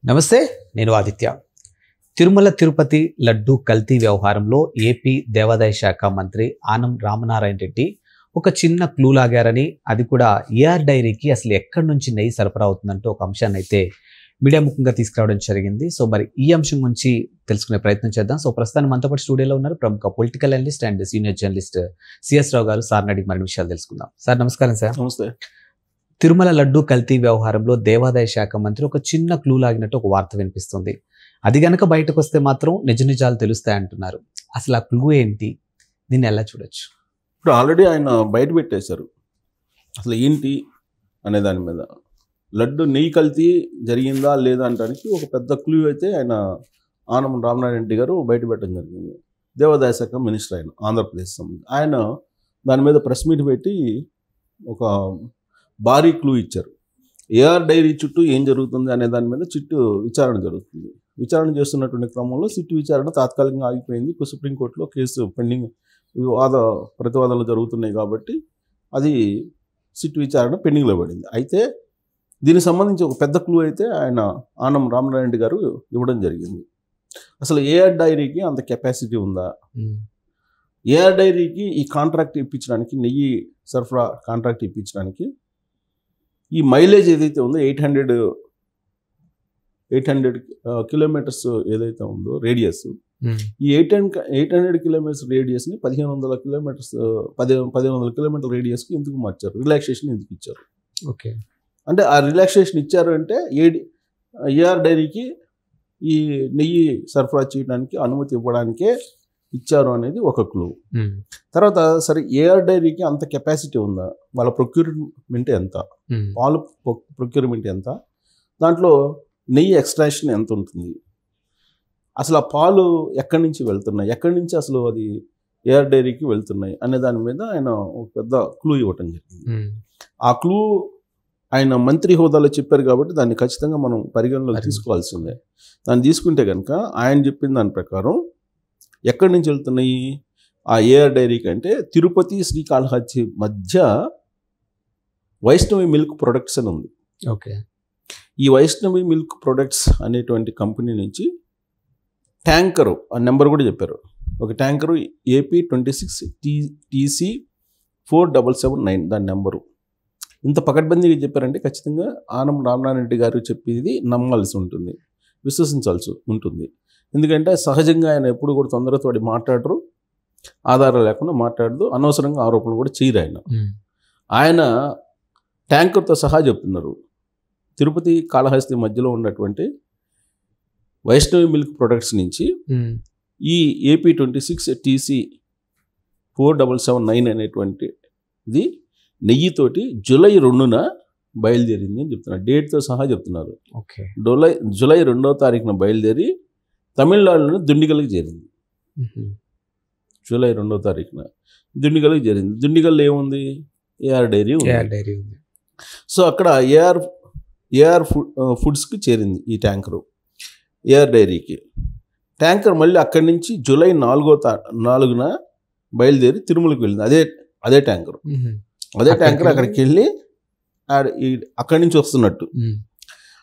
నమస్తే, నేను ఆదిత్య. తిరుమల తిరుపతి లడ్డు కల్తీ వ్యవహారంలో ఏపీ దేవాదాయ శాఖ మంత్రి ఆనం రామనారాయణ రెడ్డి ఒక చిన్న క్లూ లాగారని, అది కూడా ఏఆర్ డైరీకి అసలు ఎక్కడి నుంచి నెయ్యి సరఫరా అవుతుందంటూ ఒక అంశాన్ని అయితే మీడియా ముఖంగా తీసుకురావడం జరిగింది. సో మరి ఈ అంశం గురించి తెలుసుకునే ప్రయత్నం చేద్దాం. సో ప్రస్తుతానికి మనతో పాటు స్టూడియోలో ఉన్నారు ప్రముఖ political analyst and senior journalist C S Rao. Sir అడిగి మరిన్ని విషయాలు తెలుసుకుందాం. సార్ నమస్కారం. సార్ నమస్తే. తిరుమల లడ్డు కల్తీ వ్యవహారంలో దేవాదాయ శాఖ మంత్రి ఒక చిన్న క్లూ లాగినట్టు ఒక వార్త వినిపిస్తుంది. అది గనక బయటకు వస్తే మాత్రం నిజ నిజాలు తెలుస్తాయంటున్నారు. అసలు ఆ క్లూ ఏంటి, దీన్ని ఎలా చూడొచ్చు? ఇప్పుడు ఆల్రెడీ ఆయన బయట పెట్టేశారు అసలు ఏంటి అనే దాని మీద. లడ్డు నెయ్యి కల్తీ జరిగిందా లేదా అంటానికి ఒక పెద్ద క్లూ అయితే ఆయన ఆనం రామనారాయణ రెడ్డి గారు బయట పెట్టడం జరిగింది. దేవాదాయ శాఖ మినిస్టర్ ఆయన, ఆంధ్రప్రదేశ్ సంబంధించి ఆయన దాని మీద ప్రెస్ మీట్ పెట్టి ఒక భారీ క్లూ ఇచ్చారు. ఏఆర్ డైరీ చుట్టూ ఏం జరుగుతుంది అనే దాని మీద చిట్టు విచారణ జరుగుతుంది. విచారణ చేస్తున్నటువంటి క్రమంలో సిట్టు విచారణ తాత్కాలికంగా ఆగిపోయింది. సుప్రీంకోర్టులో కేసు పెండింగ్, ప్రతివాదనలు జరుగుతున్నాయి కాబట్టి అది సిట్టు విచారణ పెండింగ్లో పడింది. అయితే దీనికి సంబంధించి ఒక పెద్ద క్లూ అయితే ఆయన ఆనం రామనారాయణ రెడ్డి గారు ఇవ్వడం జరిగింది. అసలు ఏఆర్ డైరీకి అంత కెపాసిటీ ఉందా? ఏఆర్ డైరీకి ఈ కాంట్రాక్ట్ ఇప్పించడానికి, నెయ్యి సరఫరా కాంట్రాక్ట్ ఇప్పించడానికి ఈ మైలేజ్ ఏదైతే ఉందో 800 కిలోమీటర్స్ ఏదైతే ఉందో రేడియస్, ఈ 800 కిలోమీటర్స్ రేడియస్ని 1500 కిలోమీటర్ రేడియస్కి ఎందుకు మార్చారు? రిలాక్సేషన్ ఎందుకు ఇచ్చారు? ఓకే, అంటే ఆ రిలాక్సేషన్ ఇచ్చారు అంటే ఏఆర్ డైరీకి ఈ నెయ్యి సరఫరా చేయడానికి అనుమతి ఇవ్వడానికే ఇచ్చారు అనేది ఒక క్లూ. తర్వాత సరే, ఏఆర్ డైరీకి అంత కెపాసిటీ ఉందా? వాళ్ళ ప్రొక్యూర్మెంట్ ఎంత, పాలు ప్రొక్యూర్మెంట్ ఎంత, దాంట్లో నెయ్యి ఎక్స్ట్రాక్షన్ ఎంత ఉంటుంది, అసలు ఆ పాలు ఎక్కడి నుంచి వెళ్తున్నాయి, ఎక్కడి నుంచి అసలు అది ఏఆర్ డైరీకి వెళ్తున్నాయి అనే దాని మీద ఆయన ఒక పెద్ద క్లూ ఇవ్వటం జరిగింది. ఆ క్లూ ఆయన మంత్రి హోదాలో చెప్పారు కాబట్టి దాన్ని ఖచ్చితంగా మనం పరిగణలోకి తీసుకోవాల్సిందే. దాన్ని తీసుకుంటే కనుక ఆయన చెప్పిన దాని ప్రకారం ఎక్కడి నుంచి వెళ్తున్నాయి ఆ ఏఆర్ డైరీకి అంటే తిరుపతి శ్రీకాళహస్తి మధ్య వైష్ణవి మిల్క్ ప్రొడక్ట్స్ అని ఉంది. ఓకే, ఈ వైష్ణవి మిల్క్ ప్రొడక్ట్స్ అనేటువంటి కంపెనీ నుంచి ట్యాంకరు, ఆ నెంబర్ కూడా చెప్పారు, ఒక ట్యాంకరు AP 26 TC 4779 దాని నెంబరు. ఇంత పకడ్బందీగా చెప్పారంటే ఖచ్చితంగా ఆనం రామనారాయణ రెడ్డి గారు చెప్పేది నమ్మాల్సి ఉంటుంది, విశ్వసించాల్సి ఉంటుంది. ఎందుకంటే సహజంగా ఆయన ఎప్పుడు కూడా తొందరతోటి మాట్లాడరు, ఆధారాలు లేకుండా మాట్లాడదు, అనవసరంగా ఆరోపణలు కూడా చేయరు. ఆయన ట్యాంకర్తో సహా చెప్తున్నారు తిరుపతి కాళహస్తి మధ్యలో ఉన్నటువంటి వైష్ణవి మిల్క్ ప్రొడక్ట్స్ నుంచి ఈ AP 26 TC 4779 అనేటువంటిది నెయ్యితోటి జూలై 2న బయలుదేరింది అని చెప్తున్నారు. డేట్తో సహా చెప్తున్నారు. ఓకే, జూలై 2వ తారీఖున బయలుదేరి తమిళనాడులోని దుండిగల్కి చేరింది. జూలై 2వ తారీఖున దుండిగల్కి చేరింది. దుండిగల్లో ఏముంది? ఏఆర్ డైరీ ఉంది. సో అక్కడ ఏఆర్ ఫుడ్స్కి చేరింది ఈ ట్యాంకరు, ఏఆర్ డైరీకి. ట్యాంకర్ మళ్ళీ అక్కడి నుంచి జూలై 4న బయలుదేరి తిరుమలకి వెళ్ళింది. అదే ట్యాంకర్ అక్కడికి వెళ్ళి అక్కడి నుంచి వస్తున్నట్టు.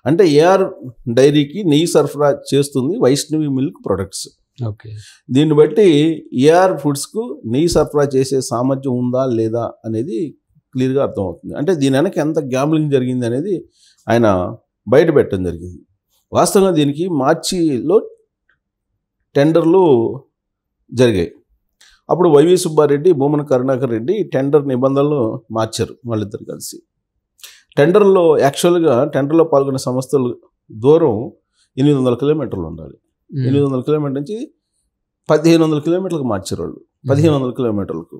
అంటే ఏఆర్ డైరీకి నెయ్యి సరఫరా చేస్తుంది వైష్ణవి మిల్క్ ప్రొడక్ట్స్. ఓకే, దీన్ని బట్టి ఏఆర్ ఫుడ్స్కు నెయ్యి సరఫరా చేసే సామర్థ్యం ఉందా లేదా అనేది క్లియర్గా అర్థమవుతుంది. అంటే దీని వెనక ఎంత గ్యాంబ్లింగ్ జరిగింది అనేది ఆయన బయట పెట్టడం జరిగింది. వాస్తవంగా దీనికి మార్చిలో టెండర్లు జరిగాయి. అప్పుడు వైవి సుబ్బారెడ్డి, భూమన కరుణాకర్ రెడ్డి టెండర్ నిబంధనలు మార్చారు వాళ్ళిద్దరు కలిసి. టెండర్లో యాక్చువల్గా టెండర్లో పాల్గొన్న సంస్థలు దూరం 800 కిలోమీటర్లు ఉండాలి. 800 కిలోమీటర్ నుంచి 1500 కిలోమీటర్లకు మార్చారు వాళ్ళు. 1500 కిలోమీటర్లకు.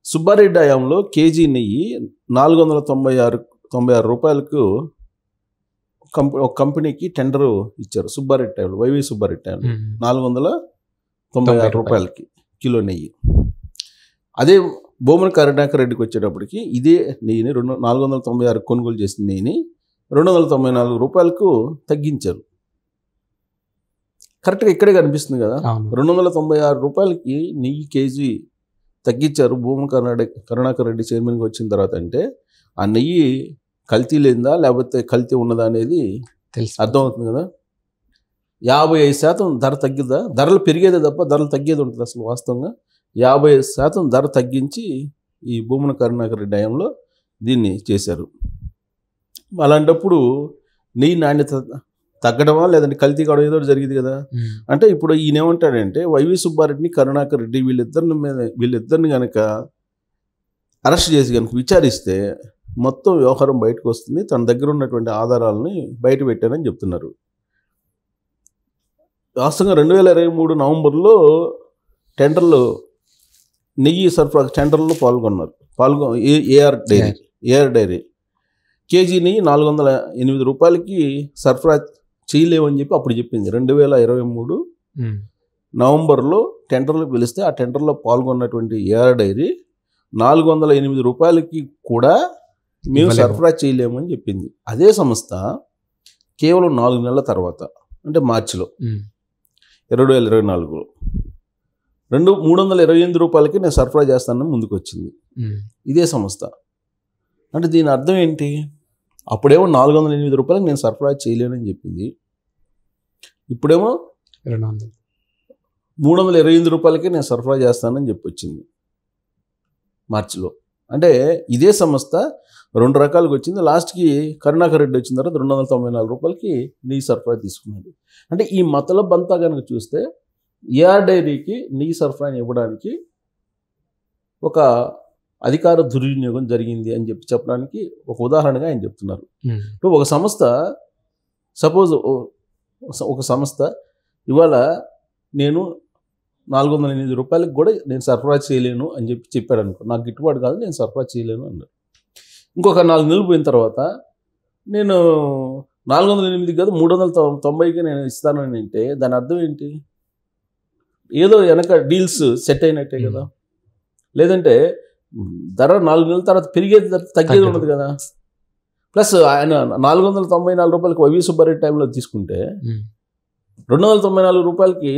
సుబ్బారెడ్డి హయాంలో కేజీ నెయ్యి 496 రూపాయలకు ఒక కంపెనీకి టెండరు ఇచ్చారు. సుబ్బారెడ్డి టైంలో, వైవి సుబ్బారెడ్డి టైంలో 496 రూపాయలకి కిలో నెయ్యి. అదే భూమన కరుణాకర్ రెడ్డికి వచ్చేటప్పటికి ఇదే నెయ్యిని 496 కొనుగోలు చేసిన నెయ్యిని 294 రూపాయలకు తగ్గించారు. కరెక్ట్గా ఇక్కడే కనిపిస్తుంది కదా, 296 రూపాయలకి నెయ్యి కేజీ తగ్గించారు భూమన కరుణాకర్ రెడ్డి చైర్మన్గా వచ్చిన తర్వాత. అంటే ఆ నెయ్యి కల్తీ లేదా లేకపోతే కల్తీ ఉన్నదా అనేది తెలుసు. అర్థమవుతుంది కదా. 55% ధర తగ్గిద్దా, ధరలు పెరిగేదే తప్ప ధరలు తగ్గేది ఉంటుంది అసలు వాస్తవంగా. 55% ధర తగ్గించి ఈ భూమన కరుణాకర్ రెడ్డి హయాంలో దీన్ని చేశారు. అలాంటప్పుడు నెయ్యి నాణ్యత తగ్గడమా లేదంటే కల్తీ కావడం ఏదో జరిగింది కదా. అంటే ఇప్పుడు ఈయన ఏమంటాడంటే వైవి సుబ్బారెడ్డిని కరుణాకర్ రెడ్డి వీళ్ళిద్దరిని కనుక అరెస్ట్ చేసి కనుక విచారిస్తే మొత్తం వ్యవహారం బయటకు వస్తుంది, తన దగ్గర ఉన్నటువంటి ఆధారాలని బయట పెట్టారని చెప్తున్నారు. వాస్తవంగా 2023 నవంబర్లో టెండర్లు నెయ్యి సరఫరా టెండర్లో ఏఆర్ డైరీ కేజీ నెయ్యి 408 రూపాయలకి సరఫరా చేయలేమని చెప్పి అప్పుడు చెప్పింది. 2023 నవంబర్లో టెండర్లు పిలిస్తే ఆ టెండర్లో పాల్గొన్నటువంటి ఏఆర్ డైరీ 408 రూపాయలకి కూడా మేము సరఫరా చేయలేమని చెప్పింది. అదే సంస్థ కేవలం 4 నెలల తర్వాత అంటే మార్చిలో 2024లో 328 రూపాయలకి నేను సరఫరా చేస్తానని ముందుకు వచ్చింది ఇదే సంస్థ. అంటే దీని అర్థం ఏంటి? అప్పుడేమో 408 రూపాయలకి నేను సరఫరా చేయలేనని చెప్పింది, ఇప్పుడేమో 328 రూపాయలకి నేను సరఫరా చేస్తానని చెప్పి వచ్చింది మార్చిలో. అంటే ఇదే సంస్థ 2 రకాలుగా వచ్చింది. లాస్ట్కి కరుణాకర్ రెడ్డి వచ్చిన తర్వాత 294 రూపాయలకి నెయ్యి సరఫరా తీసుకున్నాడు. అంటే ఈ మతలబ్ అంతా కనుక చూస్తే ఏఆర్ డైరీకి నెయ్యి సరఫరాని ఇవ్వడానికి ఒక అధికార దుర్వినియోగం జరిగింది అని చెప్పి చెప్పడానికి ఒక ఉదాహరణగా ఆయన చెప్తున్నారు. ఇప్పుడు ఒక సంస్థ ఒక సంస్థ ఇవాళ నేను 408 రూపాయలకి కూడా నేను సరఫరా చేయలేను అని చెప్పి చెప్పాడు అనుకో, నాకు గిట్టుబాటు కాదు, నేను సరఫరా చేయలేను అన్నాడు. ఇంకొక 4 నెలలు పోయిన తర్వాత నేను 408 కాదు 390కి నేను ఇస్తానని అంటే దాని అర్థం ఏంటి? ఏదో వెనక డీల్స్ సెట్ అయినట్టే కదా. లేదంటే ధర 4 నెలల తర్వాత పెరిగేది తగ్గేది ఉండదు కదా. ప్లస్ ఆయన 494 రూపాయలకి వైవి సుబ్బారెడ్డి టైంలో తీసుకుంటే 294 రూపాయలకి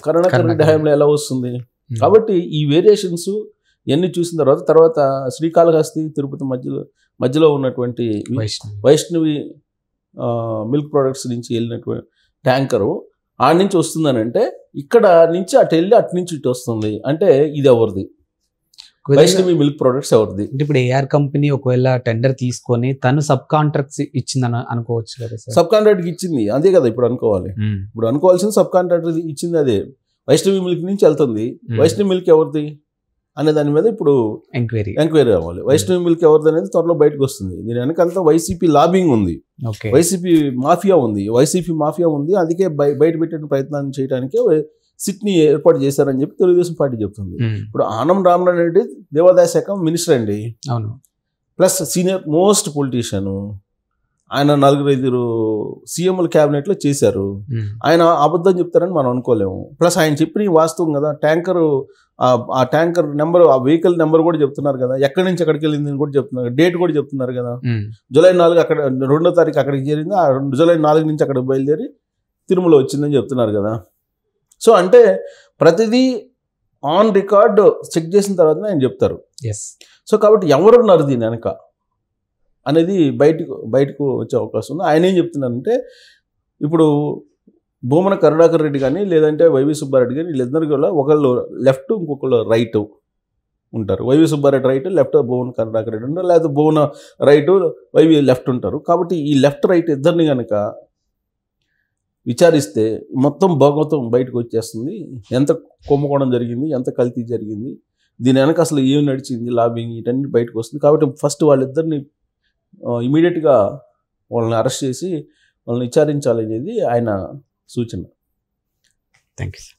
కరుణాకర్ రెడ్డి హయాంలో ఎలా వస్తుంది? కాబట్టి ఈ వేరియేషన్స్ ఇవన్నీ చూసిన తర్వాత శ్రీకాళహస్తి తిరుపతి మధ్యలో ఉన్నటువంటి వైష్ణవి మిల్క్ ప్రొడక్ట్స్ నుంచి వెళ్ళినటువంటి ట్యాంకరు ఆడ నుంచి వస్తుందని అంటే ఇక్కడ నుంచి అటు వెళ్ళి అటు నుంచి ఇటు వస్తుంది అంటే ఇది ఎవరిది? వైష్ణవి మిల్క్ ప్రొడక్ట్స్ ఎవరిది? అంటే ఇప్పుడు ఏఆర్ కంపెనీ ఒకవేళ టెండర్ తీసుకొని తను సబ్ కాంట్రాక్ట్స్ ఇచ్చిందని అనుకోవచ్చు కదా సార్. సబ్ కాంట్రాక్ట్ ఇచ్చింది అదే కదా ఇప్పుడు అనుకోవాలి. ఇప్పుడు అనుకోవాల్సింది సబ్ కాంట్రాక్ట్ ఇచ్చింది అదే. వైష్ణవి మిల్క్ నుంచి వెళ్తుంది. వైష్ణవి మిల్క్ ఎవరిది అనే దాని మీద ఇప్పుడు ఎంక్వైరీ అవ్వాలి. వైష్ణవి మిల్క్ ఎవరిది అనేది త్వరలో బయటకు వస్తుంది. దీని వెనకంతా వైసీపీ లాబింగ్ ఉంది, వైసీపీ మాఫియా ఉంది. అందుకే బయట పెట్టే ప్రయత్నాన్ని చేయడానికి సిట్ని ఏర్పాటు చేశారని చెప్పి తెలుగుదేశం పార్టీ చెప్తుంది. ఇప్పుడు ఆనం రామనారాయణ రెడ్డి దేవాదాయ శాఖ మినిస్టర్ అండి, ప్లస్ సీనియర్ మోస్ట్ పొలిటీషియన్. ఆయన 4-5 సీఎంల క్యాబినెట్లో చేశారు. ఆయన అబద్ధం చెప్తారని మనం అనుకోలేము. ప్లస్ ఆయన చెప్పిన వాస్తవం కదా. ఆ ట్యాంకర్ నెంబర్, ఆ వెహికల్ నెంబర్ కూడా చెప్తున్నారు కదా, ఎక్కడి నుంచి ఎక్కడికి వెళ్ళింది కూడా చెప్తున్నారు, డేట్ కూడా చెప్తున్నారు కదా. జూలై 4 అక్కడ 2వ తారీఖు అక్కడికి చేరింది, ఆ జూలై 4 నుంచి అక్కడికి బయలుదేరి తిరుమల వచ్చిందని చెప్తున్నారు కదా. సో అంటే ప్రతిదీ ఆన్ రికార్డ్ చెక్ చేసిన తర్వాతనే ఆయన చెప్తారు. సో కాబట్టి ఎవరున్నారు దీని వెనక అనేది బయటకు వచ్చే అవకాశం ఉంది. ఆయన ఏం చెప్తున్నారంటే ఇప్పుడు భూమన కరుణాకర్ రెడ్డి కానీ లేదంటే వైవి సుబ్బారెడ్డి కానీ వీళ్ళిద్దరు కూడా ఒకళ్ళు లెఫ్ట్ ఇంకొకళ్ళు రైట్ ఉంటారు. వైవి సుబ్బారెడ్డి రైట్, లెఫ్ట్ భువన కరుణాకర్ రెడ్డి ఉంటారు, లేదా భువన రైట్ వైవి లెఫ్ట్ ఉంటారు. కాబట్టి ఈ లెఫ్ట్ రైట్ ఇద్దరిని కనుక విచారిస్తే మొత్తం భాగవతం బయటకు వచ్చేస్తుంది. ఎంత కుంభకోణం జరిగింది, ఎంత కల్తీ జరిగింది, దీని వెనక అసలు ఏం నడిచింది, లాబింగ్, వీటన్ని బయటకు వస్తుంది. కాబట్టి ఫస్ట్ వాళ్ళిద్దరిని ఇమీడియట్గా వాళ్ళని అరెస్ట్ చేసి వాళ్ళని విచారించాలనేది ఆయన సూచన. Thank you sir.